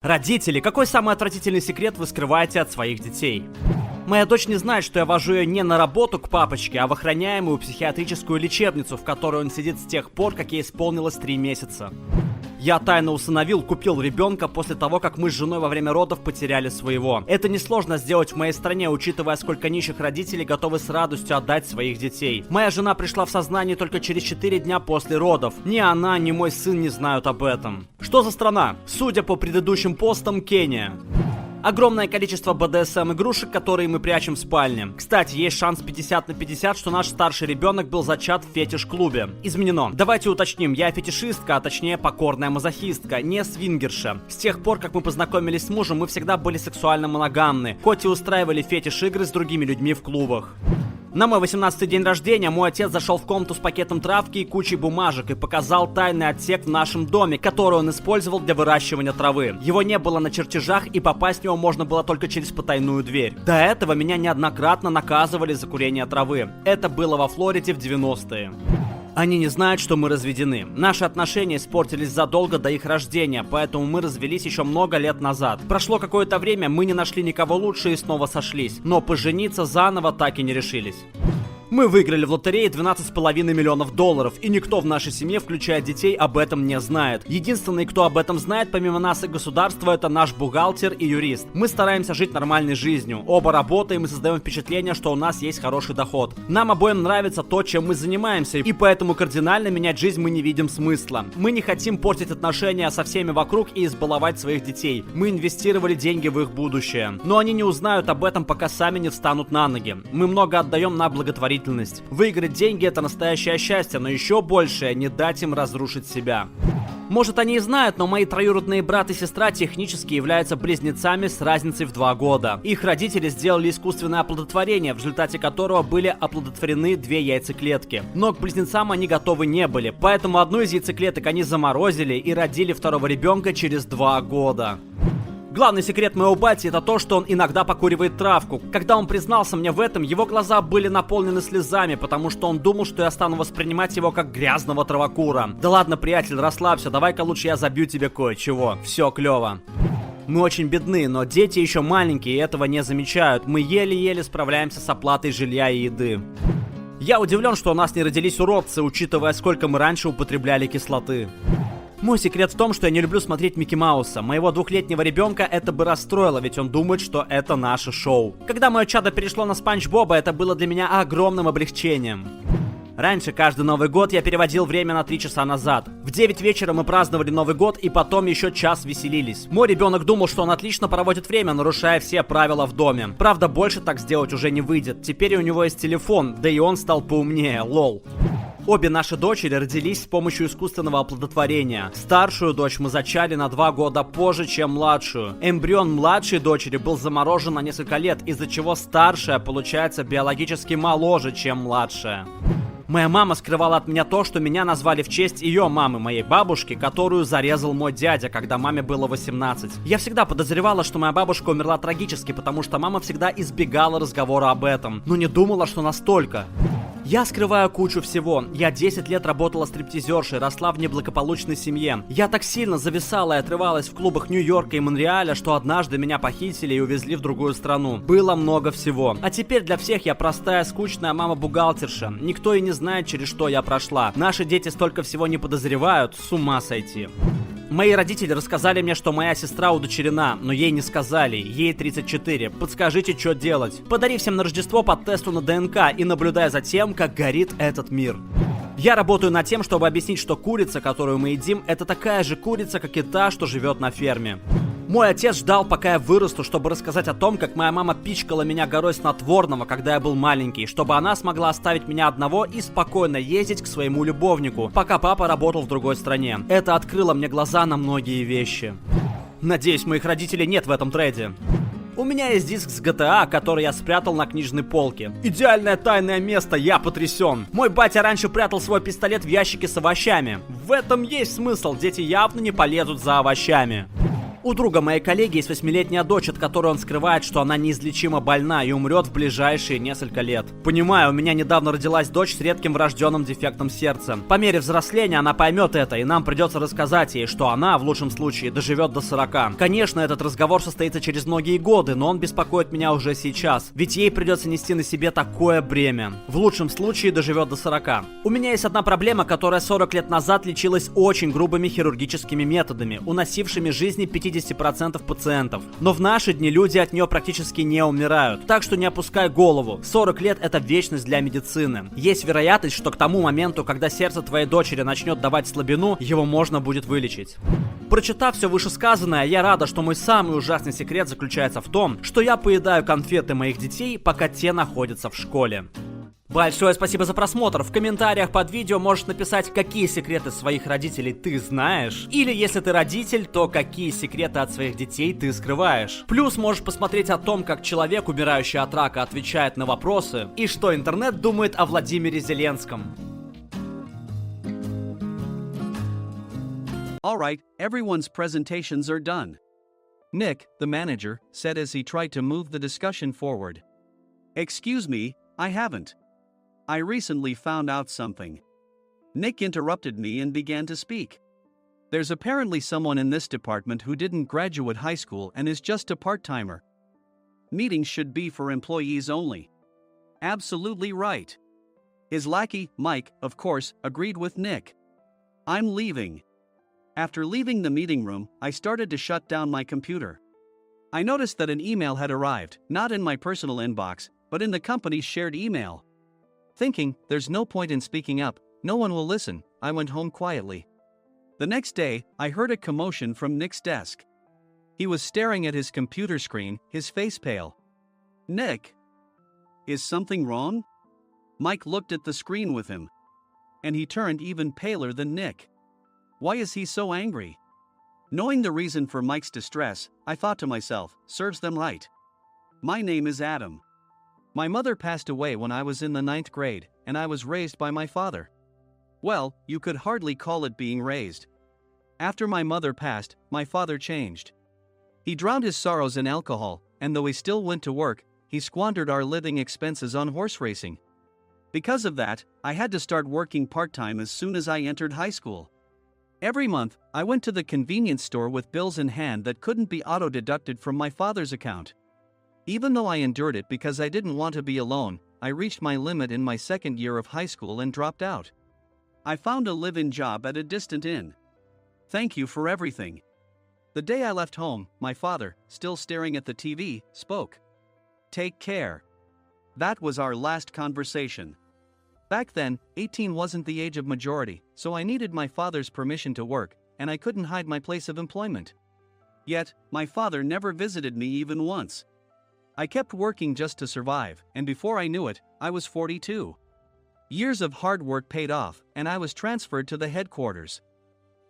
Родители, какой самый отвратительный секрет вы скрываете от своих детей? Моя дочь не знает, что я вожу ее не на работу к папочке, а в охраняемую психиатрическую лечебницу, в которой он сидит с тех пор, как ей исполнилось 3 месяца. Я тайно усыновил, купил ребенка после того, как мы с женой во время родов потеряли своего. Это несложно сделать в моей стране, учитывая, сколько нищих родителей готовы с радостью отдать своих детей. Моя жена пришла в сознание только через 4 дня после родов. Ни она, ни мой сын не знают об этом. Что за страна? Судя по предыдущим постам, Кения. Огромное количество БДСМ игрушек, которые мы прячем в спальне. Кстати, есть шанс 50 на 50, что наш старший ребенок был зачат в фетиш-клубе. Изменено. Давайте уточним, я фетишистка, а точнее покорная мазохистка, не свингерша. С тех пор, как мы познакомились с мужем, мы всегда были сексуально моногамны, хоть и устраивали фетиш-игры с другими людьми в клубах. На мой 18-й день рождения мой отец зашел в комнату с пакетом травки и кучей бумажек и показал тайный отсек в нашем доме, который он использовал для выращивания травы. Его не было на чертежах, и попасть в него можно было только через потайную дверь. До этого меня неоднократно наказывали за курение травы. Это было во Флориде в 90-е. Они не знают, что мы разведены. Наши отношения испортились задолго до их рождения, поэтому мы развелись еще много лет назад. Прошло какое-то время, мы не нашли никого лучше и снова сошлись, но пожениться заново так и не решились. Мы выиграли в лотерее $12,5 миллионов, и никто в нашей семье, включая детей, об этом не знает. Единственный, кто об этом знает, помимо нас и государства, это наш бухгалтер и юрист. Мы стараемся жить нормальной жизнью. Оба работаем и создаем впечатление, что у нас есть хороший доход. Нам обоим нравится то, чем мы занимаемся, и поэтому кардинально менять жизнь мы не видим смысла. Мы не хотим портить отношения со всеми вокруг и избаловать своих детей. Мы инвестировали деньги в их будущее. Но они не узнают об этом, пока сами не встанут на ноги. Мы много отдаем на благотворительность. Выиграть деньги — это настоящее счастье, но еще большее — не дать им разрушить себя. Может, они и знают, но мои троюродные брат и сестра технически являются близнецами с разницей в 2 года. Их родители сделали искусственное оплодотворение, в результате которого были оплодотворены 2 яйцеклетки. Но к близнецам они готовы не были, поэтому одну из яйцеклеток они заморозили и родили второго ребенка через 2 года. Главный секрет моего бати — это то, что он иногда покуривает травку. Когда он признался мне в этом, его глаза были наполнены слезами, потому что он думал, что я стану воспринимать его как грязного травокура. Да ладно, приятель, расслабься, давай-ка лучше я забью тебе кое-чего. Все клево. Мы очень бедны, но дети еще маленькие и этого не замечают. Мы еле-еле справляемся с оплатой жилья и еды. Я удивлен, что у нас не родились уродцы, учитывая, сколько мы раньше употребляли кислоты. Мой секрет в том, что я не люблю смотреть Микки Мауса. Моего 2-летнего ребенка это бы расстроило, ведь он думает, что это наше шоу. Когда мое чадо перешло на Спанч Боба, это было для меня огромным облегчением. Раньше каждый Новый год я переводил время на 3 часа назад. В 9 вечера мы праздновали Новый год и потом еще час веселились. Мой ребенок думал, что он отлично проводит время, нарушая все правила в доме. Правда, больше так сделать уже не выйдет. Теперь у него есть телефон, да и он стал поумнее, лол. Обе наши дочери родились с помощью искусственного оплодотворения. Старшую дочь мы зачали на 2 года позже, чем младшую. Эмбрион младшей дочери был заморожен на несколько лет, из-за чего старшая получается биологически моложе, чем младшая. Моя мама скрывала от меня то, что меня назвали в честь ее мамы, моей бабушки, которую зарезал мой дядя, когда маме было 18. Я всегда подозревала, что моя бабушка умерла трагически, потому что мама всегда избегала разговора об этом, но не думала, что настолько. Я скрываю кучу всего. Я 10 лет работала стриптизершей, росла в неблагополучной семье. Я так сильно зависала и отрывалась в клубах Нью-Йорка и Монреаля, что однажды меня похитили и увезли в другую страну. Было много всего. А теперь для всех я простая, скучная мама-бухгалтерша. Никто и не знает, через что я прошла. Наши дети столько всего не подозревают, с ума сойти. Мои родители рассказали мне, что моя сестра удочерена, но ей не сказали, ей 34. Подскажите, что делать? Подари всем на Рождество по тесту на ДНК и наблюдай за тем, как горит этот мир. Я работаю над тем, чтобы объяснить, что курица, которую мы едим, это такая же курица, как и та, что живет на ферме. Мой отец ждал, пока я вырасту, чтобы рассказать о том, как моя мама пичкала меня горой снотворного, когда я был маленький, чтобы она смогла оставить меня одного и спокойно ездить к своему любовнику, пока папа работал в другой стране. Это открыло мне глаза на многие вещи. Надеюсь, моих родителей нет в этом трейде. У меня есть диск с GTA, который я спрятал на книжной полке. Идеальное тайное место, я потрясен. Мой батя раньше прятал свой пистолет в ящике с овощами. В этом есть смысл, дети явно не полезут за овощами. У друга моей коллеги есть 8-летняя дочь, от которой он скрывает, что она неизлечимо больна и умрет в ближайшие несколько лет. Понимаю, у меня недавно родилась дочь с редким врожденным дефектом сердца. По мере взросления она поймет это, и нам придется рассказать ей, что она, в лучшем случае, доживет до 40. Конечно, этот разговор состоится через многие годы, но он беспокоит меня уже сейчас, ведь ей придется нести на себе такое бремя. В лучшем случае доживет до 40. У меня есть одна проблема, которая 40 лет назад лечилась очень грубыми хирургическими методами, уносившими жизни 50% пациентов. Но в наши дни люди от нее практически не умирают. Так что не опускай голову. 40 лет — это вечность для медицины. Есть вероятность, что к тому моменту, когда сердце твоей дочери начнет давать слабину, его можно будет вылечить. Прочитав все вышесказанное, я рада, что мой самый ужасный секрет заключается в том, что я поедаю конфеты моих детей, пока те находятся в школе. Большое спасибо за просмотр. В комментариях под видео можешь написать, какие секреты своих родителей ты знаешь. Или если ты родитель, то какие секреты от своих детей ты скрываешь. Плюс можешь посмотреть о том, как человек, умирающий от рака, отвечает на вопросы. И что интернет думает о Владимире Зеленском. All right, everyone's presentations are done. Nick, the manager, said as he tried to move the discussion forward. Excuse me, I haven't. I recently found out something. Nick interrupted me and began to speak. There's apparently someone in this department who didn't graduate high school and is just a part-timer. Meetings should be for employees only. Absolutely right. His lackey, Mike, of course, agreed with Nick. I'm leaving. After leaving the meeting room, I started to shut down my computer. I noticed that an email had arrived, not in my personal inbox, but in the company's shared email. Thinking, there's no point in speaking up, no one will listen, I went home quietly. The next day, I heard a commotion from Nick's desk. He was staring at his computer screen, his face pale. Nick! Is something wrong? Mike looked at the screen with him. And he turned even paler than Nick. Why is he so angry? Knowing the reason for Mike's distress, I thought to myself, serves them right. My name is Adam. My mother passed away when I was in the 9th grade, and I was raised by my father. Well, you could hardly call it being raised. After my mother passed, my father changed. He drowned his sorrows in alcohol, and though he still went to work, he squandered our living expenses on horse racing. Because of that, I had to start working part-time as soon as I entered high school. Every month, I went to the convenience store with bills in hand that couldn't be auto-deducted from my father's account. Even though I endured it because I didn't want to be alone, I reached my limit in my second year of high school and dropped out. I found a live-in job at a distant inn. Thank you for everything. The day I left home, my father, still staring at the TV, spoke. Take care. That was our last conversation. Back then, 18 wasn't the age of majority, so I needed my father's permission to work, and I couldn't hide my place of employment. Yet, my father never visited me even once. I kept working just to survive, and before I knew it, I was 42. Years of hard work paid off, and I was transferred to the headquarters.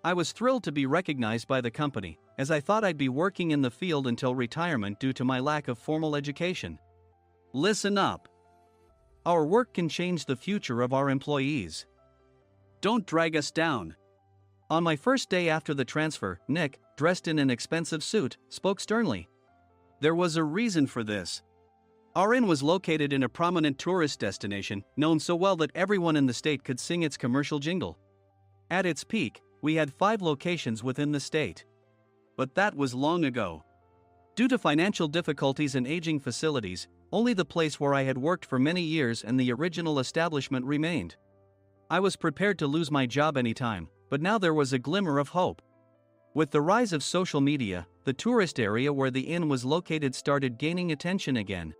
I was thrilled to be recognized by the company, as I thought I'd be working in the field until retirement due to my lack of formal education. Listen up. Our work can change the future of our employees. Don't drag us down. On my first day after the transfer, Nick, dressed in an expensive suit, spoke sternly. There was a reason for this. Our inn was located in a prominent tourist destination, known so well that everyone in the state could sing its commercial jingle. At its peak, we had 5 locations within the state. But that was long ago. Due to financial difficulties and aging facilities, only the place where I had worked for many years and the original establishment remained. I was prepared to lose my job anytime, but now there was a glimmer of hope. With the rise of social media, the tourist area where the inn was located started gaining attention again.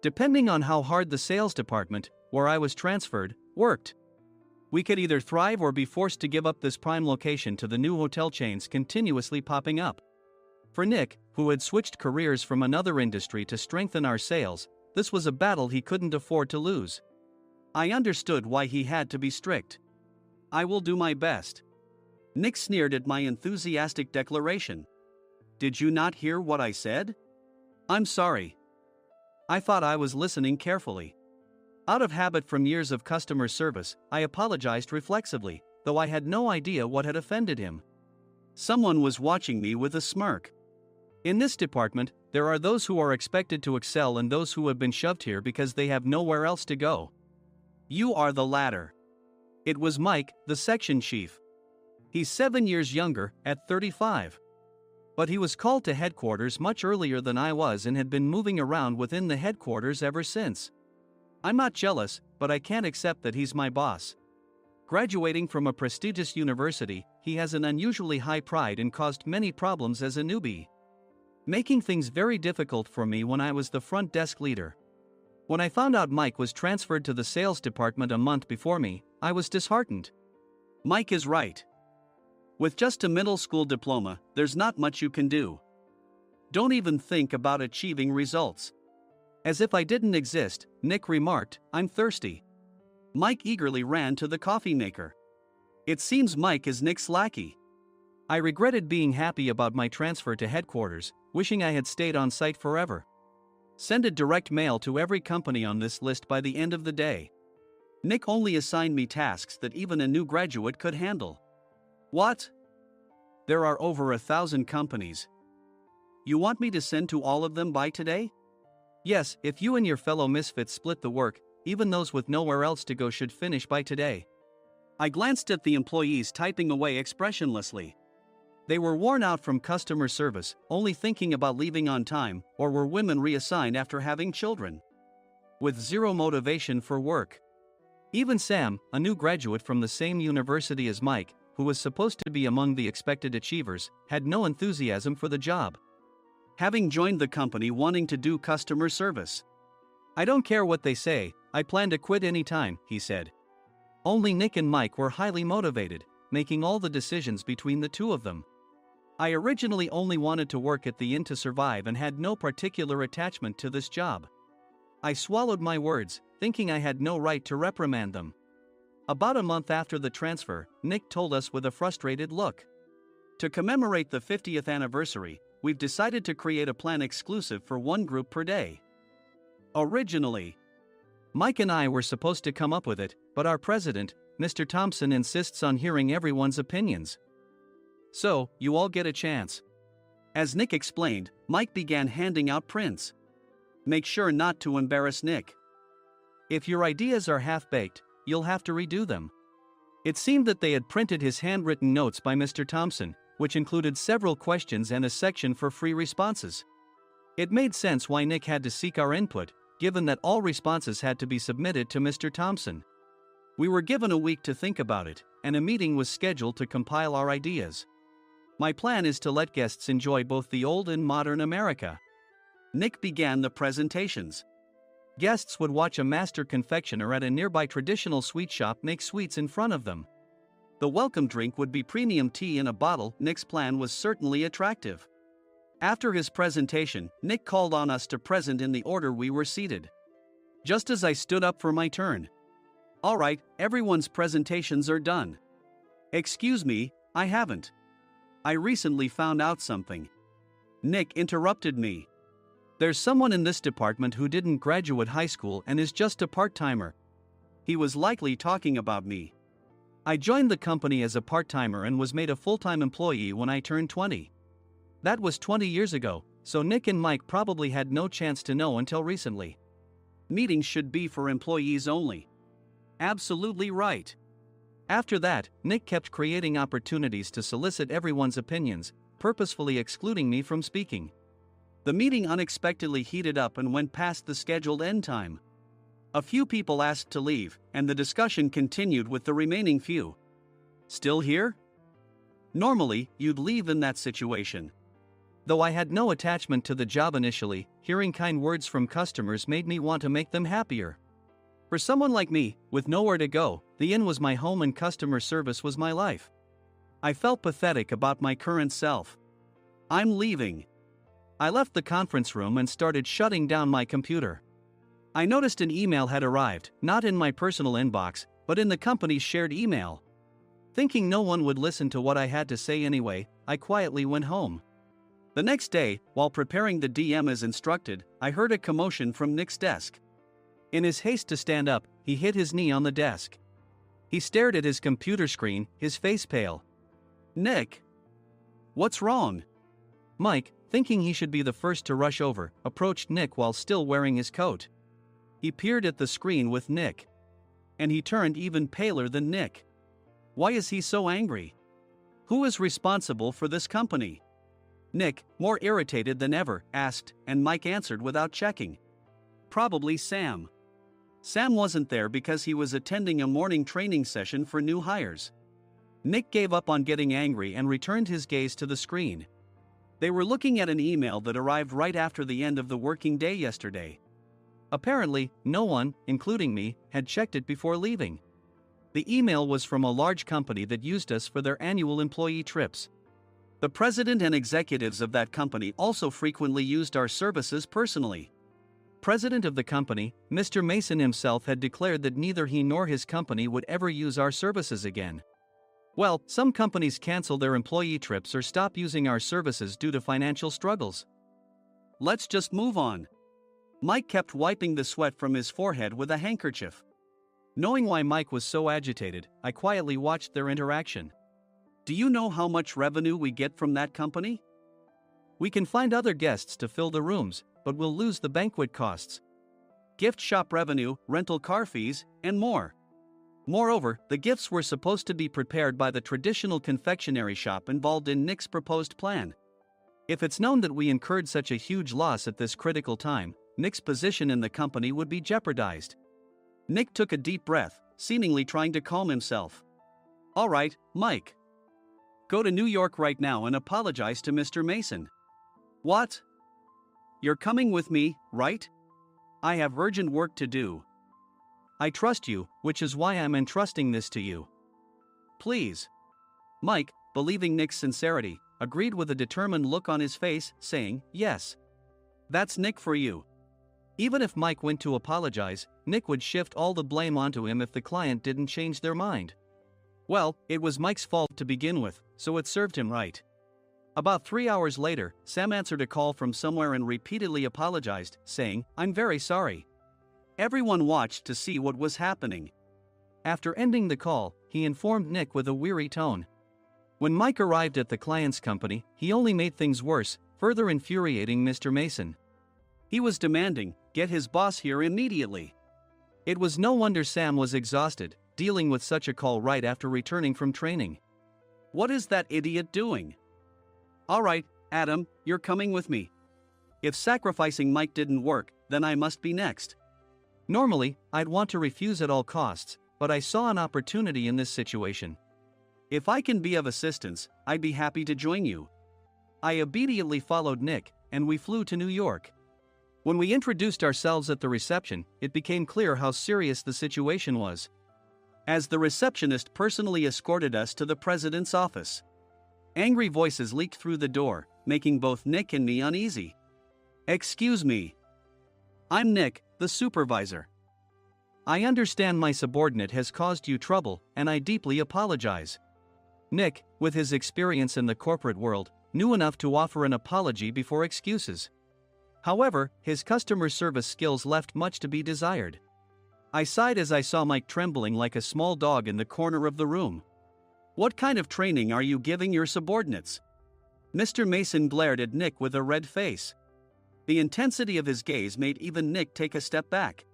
Depending on how hard the sales department, where I was transferred, worked, we could either thrive or be forced to give up this prime location to the new hotel chains continuously popping up. For Nick, who had switched careers from another industry to strengthen our sales, this was a battle he couldn't afford to lose. I understood why he had to be strict. I will do my best. Nick sneered at my enthusiastic declaration. Did you not hear what I said? I'm sorry. I thought I was listening carefully. Out of habit from years of customer service, I apologized reflexively, though I had no idea what had offended him. Someone was watching me with a smirk. In this department, there are those who are expected to excel and those who have been shoved here because they have nowhere else to go. You are the latter. It was Mike, the section chief. He's 7 years younger, at 35. But he was called to headquarters much earlier than I was and had been moving around within the headquarters ever since. I'm not jealous, but I can't accept that he's my boss. Graduating from a prestigious university, he has an unusually high pride and caused many problems as a newbie, making things very difficult for me when I was the front desk leader. When I found out Mike was transferred to the sales department a month before me, I was disheartened. Mike is right. With just a middle school diploma, there's not much you can do. Don't even think about achieving results. As if I didn't exist, Nick remarked, I'm thirsty. Mike eagerly ran to the coffee maker. It seems Mike is Nick's lackey. I regretted being happy about my transfer to headquarters, wishing I had stayed on site forever. Send a direct mail to every company on this list by the end of the day. Nick only assigned me tasks that even a new graduate could handle. What? There are over 1,000 companies. You want me to send to all of them by today? Yes, if you and your fellow misfits split the work, even those with nowhere else to go should finish by today. I glanced at the employees typing away expressionlessly. They were worn out from customer service, only thinking about leaving on time, or were women reassigned after having children, with zero motivation for work. Even Sam, a new graduate from the same university as Mike, who was supposed to be among the expected achievers, had no enthusiasm for the job, having joined the company wanting to do customer service. I don't care what they say, I plan to quit anytime, he said. Only Nick and Mike were highly motivated, making all the decisions between the two of them. I originally only wanted to work at the inn to survive and had no particular attachment to this job. I swallowed my words, thinking I had no right to reprimand them. About a month after the transfer, Nick told us with a frustrated look. To commemorate the 50th anniversary, we've decided to create a plan exclusive for one group per day. Originally, Mike and I were supposed to come up with it, but our president, Mr. Thompson, insists on hearing everyone's opinions. So, you all get a chance. As Nick explained, Mike began handing out prints. Make sure not to embarrass Nick. If your ideas are half-baked, you'll have to redo them. It seemed that they had printed his handwritten notes by Mr. Thompson, which included several questions and a section for free responses. It made sense why Nick had to seek our input, given that all responses had to be submitted to Mr. Thompson. We were given a week to think about it, and a meeting was scheduled to compile our ideas. My plan is to let guests enjoy both the old and modern America. Nick began the presentations. Guests would watch a master confectioner at a nearby traditional sweet shop make sweets in front of them. The welcome drink would be premium tea in a bottle. Nick's plan was certainly attractive. After his presentation, Nick called on us to present in the order we were seated. Just as I stood up for my turn. All right, everyone's presentations are done. Excuse me, I haven't. I recently found out something. Nick interrupted me. There's someone in this department who didn't graduate high school and is just a part-timer. He was likely talking about me. I joined the company as a part-timer and was made a full-time employee when I turned 20. That was 20 years ago, so Nick and Mike probably had no chance to know until recently. Meetings should be for employees only. Absolutely right. After that, Nick kept creating opportunities to solicit everyone's opinions, purposefully excluding me from speaking. The meeting unexpectedly heated up and went past the scheduled end time. A few people asked to leave, and the discussion continued with the remaining few. Still here? Normally, you'd leave in that situation. Though I had no attachment to the job initially, hearing kind words from customers made me want to make them happier. For someone like me, with nowhere to go, the inn was my home and customer service was my life. I felt pathetic about my current self. I'm leaving. I left the conference room and started shutting down my computer. I noticed an email had arrived, not in my personal inbox, but in the company's shared email. Thinking no one would listen to what I had to say anyway, I quietly went home. The next day, while preparing the DM as instructed, I heard a commotion from Nick's desk. In his haste to stand up, he hit his knee on the desk. He stared at his computer screen, his face pale. Nick! What's wrong? Mike, thinking he should be the first to rush over, approached Nick while still wearing his coat. He peered at the screen with Nick. And he turned even paler than Nick. Why is he so angry? Who is responsible for this company? Nick, more irritated than ever, asked, and Mike answered without checking. Probably Sam. Sam wasn't there because he was attending a morning training session for new hires. Nick gave up on getting angry and returned his gaze to the screen. They were looking at an email that arrived right after the end of the working day yesterday. Apparently, no one, including me, had checked it before leaving. The email was from a large company that used us for their annual employee trips. The president and executives of that company also frequently used our services personally. President of the company, Mr. Mason himself, had declared that neither he nor his company would ever use our services again. Well, some companies cancel their employee trips or stop using our services due to financial struggles. Let's just move on. Mike kept wiping the sweat from his forehead with a handkerchief. Knowing why Mike was so agitated, I quietly watched their interaction. Do you know how much revenue we get from that company? We can find other guests to fill the rooms, but we'll lose the banquet costs, gift shop revenue, rental car fees, and more. Moreover, the gifts were supposed to be prepared by the traditional confectionery shop involved in Nick's proposed plan. If it's known that we incurred such a huge loss at this critical time, Nick's position in the company would be jeopardized. Nick took a deep breath, seemingly trying to calm himself. All right, Mike. Go to New York right now and apologize to Mr. Mason. What? You're coming with me, right? I have urgent work to do. I trust you, which is why I'm entrusting this to you. Please. Mike, believing Nick's sincerity, agreed with a determined look on his face, saying, yes. That's Nick for you. Even if Mike went to apologize, Nick would shift all the blame onto him if the client didn't change their mind. Well, it was Mike's fault to begin with, so it served him right. About 3 hours later, Sam answered a call from somewhere and repeatedly apologized, saying, I'm very sorry. Everyone watched to see what was happening. After ending the call, he informed Nick with a weary tone. When Mike arrived at the client's company, he only made things worse, further infuriating Mr. Mason. He was demanding, get his boss here immediately. It was no wonder Sam was exhausted, dealing with such a call right after returning from training. What is that idiot doing? All right, Adam, you're coming with me. If sacrificing Mike didn't work, then I must be next. Normally, I'd want to refuse at all costs, but I saw an opportunity in this situation. If I can be of assistance, I'd be happy to join you. I immediately followed Nick, and we flew to New York. When we introduced ourselves at the reception, it became clear how serious the situation was, as the receptionist personally escorted us to the president's office. Angry voices leaked through the door, making both Nick and me uneasy. Excuse me. I'm Nick, the supervisor. I understand my subordinate has caused you trouble, and I deeply apologize. Nick, with his experience in the corporate world, knew enough to offer an apology before excuses. However, his customer service skills left much to be desired. I sighed as I saw Mike trembling like a small dog in the corner of the room. What kind of training are you giving your subordinates? Mr. Mason glared at Nick with a red face. The intensity of his gaze made even Nick take a step back.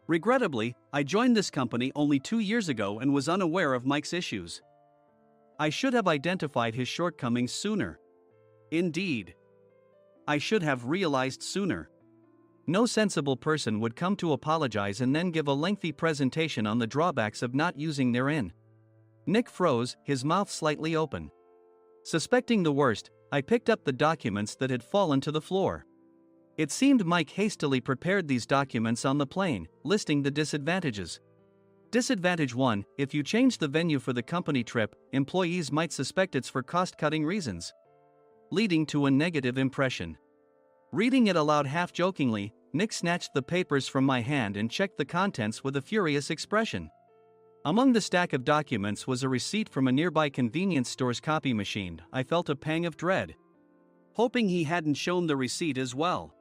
Regrettably, I joined this company only 2 years ago and was unaware of Mike's issues. I should have identified his shortcomings sooner. Indeed. I should have realized sooner. No sensible person would come to apologize and then give a lengthy presentation on the drawbacks of not using their in. Nick froze, his mouth slightly open. Suspecting the worst, I picked up the documents that had fallen to the floor. It seemed Mike hastily prepared these documents on the plane, listing the disadvantages. Disadvantage 1: if you change the venue for the company trip, employees might suspect it's for cost-cutting reasons, leading to a negative impression. Reading it aloud half-jokingly, Nick snatched the papers from my hand and checked the contents with a furious expression. Among the stack of documents was a receipt from a nearby convenience store's copy machine. I felt a pang of dread, hoping he hadn't shown the receipt as well.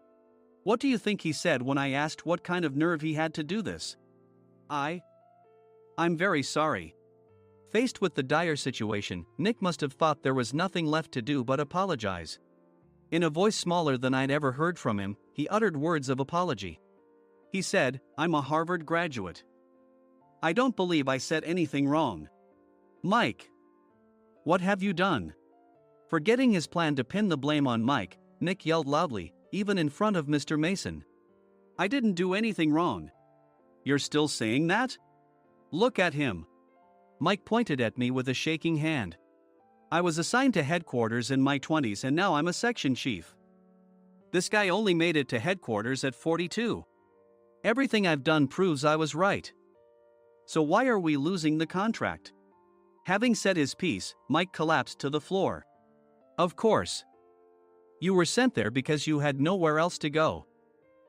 What do you think he said when I asked what kind of nerve he had to do this? I'm very sorry. Faced with the dire situation, Nick must have thought there was nothing left to do but apologize. In a voice smaller than I'd ever heard from him, he uttered words of apology. He said, "I'm a Harvard graduate. I don't believe I said anything wrong." "Mike! What have you done?" Forgetting his plan to pin the blame on Mike, Nick yelled loudly, even in front of Mr. Mason. "I didn't do anything wrong." "You're still saying that? Look at him." Mike pointed at me with a shaking hand. "I was assigned to headquarters in my 20s and now I'm a section chief. This guy only made it to headquarters at 42. Everything I've done proves I was right. So why are we losing the contract?" Having said his piece, Mike collapsed to the floor. "Of course. You were sent there because you had nowhere else to go."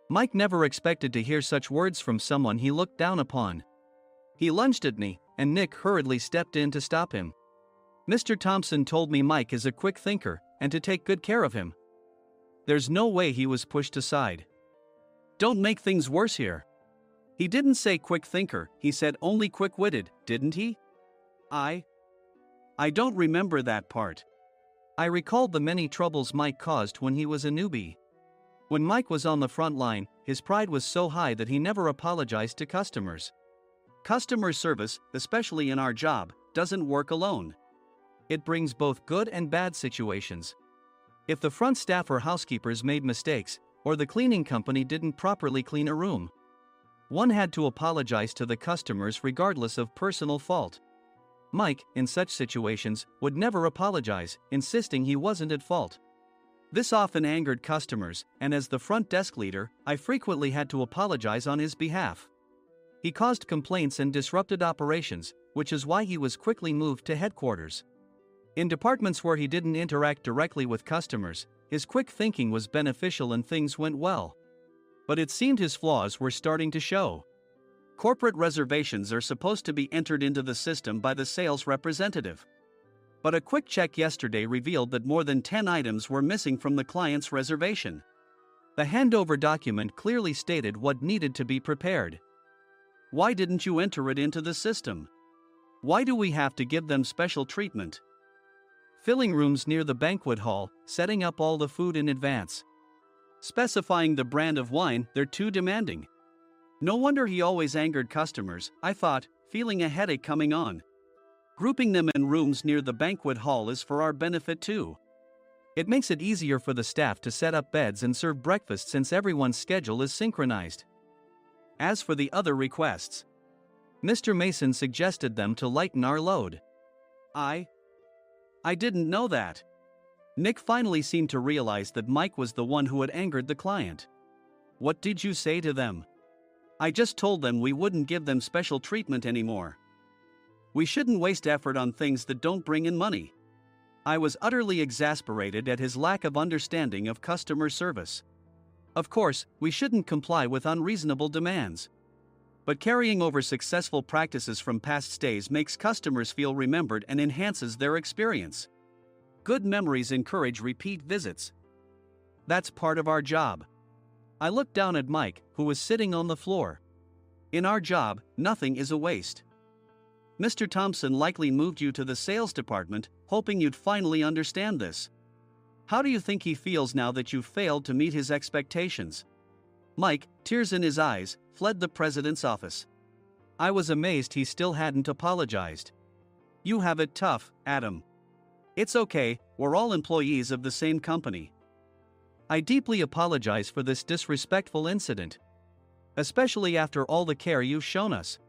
Mike never expected to hear such words from someone he looked down upon. He lunged at me, and Nick hurriedly stepped in to stop him. "Mr. Thompson told me Mike is a quick thinker, and to take good care of him." There's no way he was pushed aside. "Don't make things worse here." "He didn't say quick thinker, he said only quick-witted, didn't he?" I don't remember that part." I recalled the many troubles Mike caused when he was a newbie. When Mike was on the front line, his pride was so high that he never apologized to customers. Customer service, especially in our job, doesn't work alone. It brings both good and bad situations. If the front staff or housekeepers made mistakes, or the cleaning company didn't properly clean a room, one had to apologize to the customers regardless of personal fault. Mike, in such situations, would never apologize, insisting he wasn't at fault. This often angered customers, and as the front desk leader, I frequently had to apologize on his behalf. He caused complaints and disrupted operations, which is why he was quickly moved to headquarters. In departments where he didn't interact directly with customers, his quick thinking was beneficial and things went well. But it seemed his flaws were starting to show. Corporate reservations are supposed to be entered into the system by the sales representative. But a quick check yesterday revealed that more than 10 items were missing from the client's reservation. The handover document clearly stated what needed to be prepared. Why didn't you enter it into the system? Why do we have to give them special treatment? Filling rooms near the banquet hall, setting up all the food in advance. Specifying the brand of wine, they're too demanding. No wonder he always angered customers, I thought, feeling a headache coming on. Grouping them in rooms near the banquet hall is for our benefit too. It makes it easier for the staff to set up beds and serve breakfast since everyone's schedule is synchronized. As for the other requests, Mr. Mason suggested them to lighten our load. I didn't know that. Nick finally seemed to realize that Mike was the one who had angered the client. What did you say to them? I just told them we wouldn't give them special treatment anymore. We shouldn't waste effort on things that don't bring in money. I was utterly exasperated at his lack of understanding of customer service. Of course, we shouldn't comply with unreasonable demands. But carrying over successful practices from past stays makes customers feel remembered and enhances their experience. Good memories encourage repeat visits. That's part of our job. I looked down at Mike, who was sitting on the floor. In our job, nothing is a waste. Mr. Thompson likely moved you to the sales department, hoping you'd finally understand this. How do you think he feels now that you failed to meet his expectations? Mike, tears in his eyes, fled the president's office. I was amazed he still hadn't apologized. You have it tough, Adam. It's okay, we're all employees of the same company. I deeply apologize for this disrespectful incident. Especially after all the care you've shown us.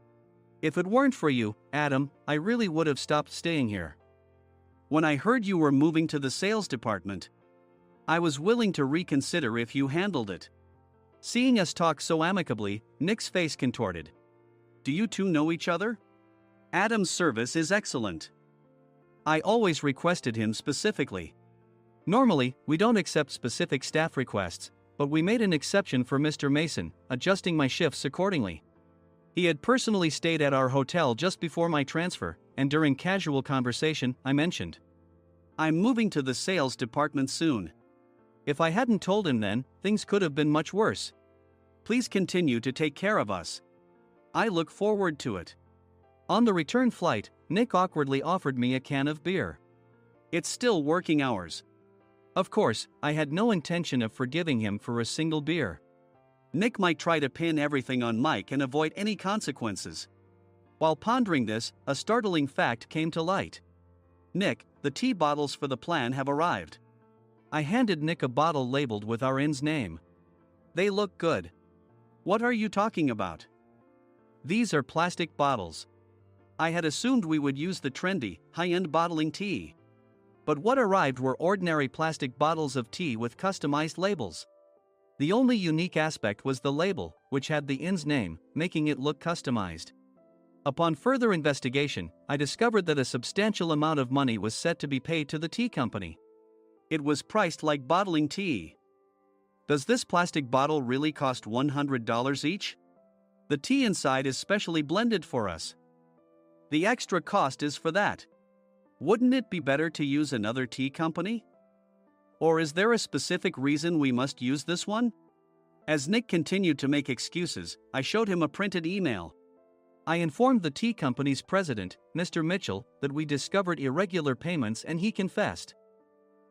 If it weren't for you, Adam, I really would have stopped staying here. When I heard you were moving to the sales department, I was willing to reconsider if you handled it. Seeing us talk so amicably, Nick's face contorted. Do you two know each other? Adam's service is excellent. I always requested him specifically. Normally, we don't accept specific staff requests, but we made an exception for Mr. Mason, adjusting my shifts accordingly. He had personally stayed at our hotel just before my transfer, and during casual conversation, I mentioned, I'm moving to the sales department soon. If I hadn't told him then, things could have been much worse. Please continue to take care of us. I look forward to it. On the return flight, Nick awkwardly offered me a can of beer. It's still working hours. Of course, I had no intention of forgiving him for a single beer. Nick might try to pin everything on Mike and avoid any consequences. While pondering this, a startling fact came to light. Nick, the tea bottles for the plan have arrived. I handed Nick a bottle labeled with our inn's name. They look good. What are you talking about? These are plastic bottles. I had assumed we would use the trendy, high-end bottling tea. But what arrived were ordinary plastic bottles of tea with customized labels. The only unique aspect was the label, which had the inn's name, making it look customized. Upon further investigation, I discovered that a substantial amount of money was set to be paid to the tea company. It was priced like bottling tea. Does this plastic bottle really cost $100 each? The tea inside is specially blended for us. The extra cost is for that. Wouldn't it be better to use another tea company? Or is there a specific reason we must use this one? As Nick continued to make excuses, I showed him a printed email. I informed the tea company's president, Mr. Mitchell, that we discovered irregular payments and he confessed.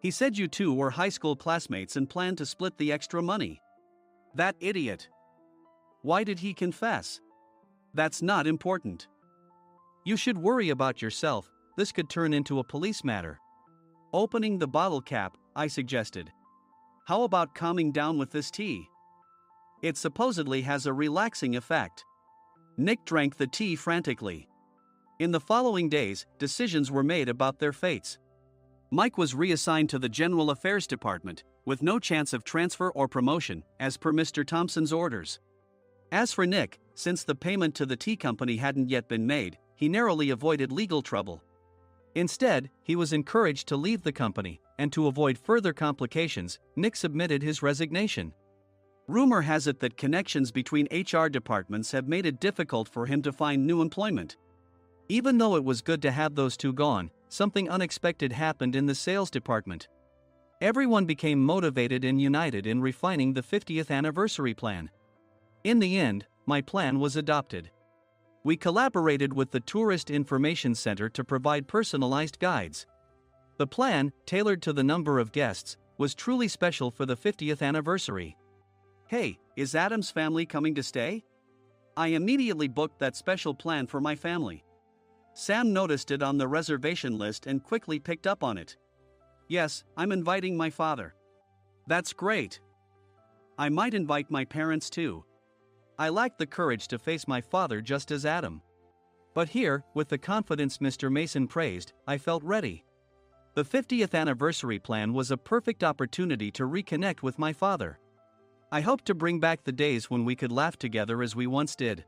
He said you two were high school classmates and planned to split the extra money. That idiot. Why did he confess? That's not important. You should worry about yourself, this could turn into a police matter. Opening the bottle cap, I suggested. How about calming down with this tea? It supposedly has a relaxing effect. Nick drank the tea frantically. In the following days, decisions were made about their fates. Mike was reassigned to the General Affairs Department, with no chance of transfer or promotion, as per Mr. Thompson's orders. As for Nick, since the payment to the tea company hadn't yet been made, he narrowly avoided legal trouble. Instead, he was encouraged to leave the company, and to avoid further complications, Nick submitted his resignation. Rumor has it that connections between HR departments have made it difficult for him to find new employment. Even though it was good to have those two gone, something unexpected happened in the sales department. Everyone became motivated and united in refining the 50th anniversary plan. In the end, my plan was adopted. We collaborated with the Tourist Information Center to provide personalized guides. The plan, tailored to the number of guests, was truly special for the 50th anniversary. Hey, is Adam's family coming to stay? I immediately booked that special plan for my family. Sam noticed it on the reservation list and quickly picked up on it. Yes, I'm inviting my father. That's great. I might invite my parents too. I lacked the courage to face my father just as Adam. But here, with the confidence Mr. Mason praised, I felt ready. The 50th anniversary plan was a perfect opportunity to reconnect with my father. I hoped to bring back the days when we could laugh together as we once did.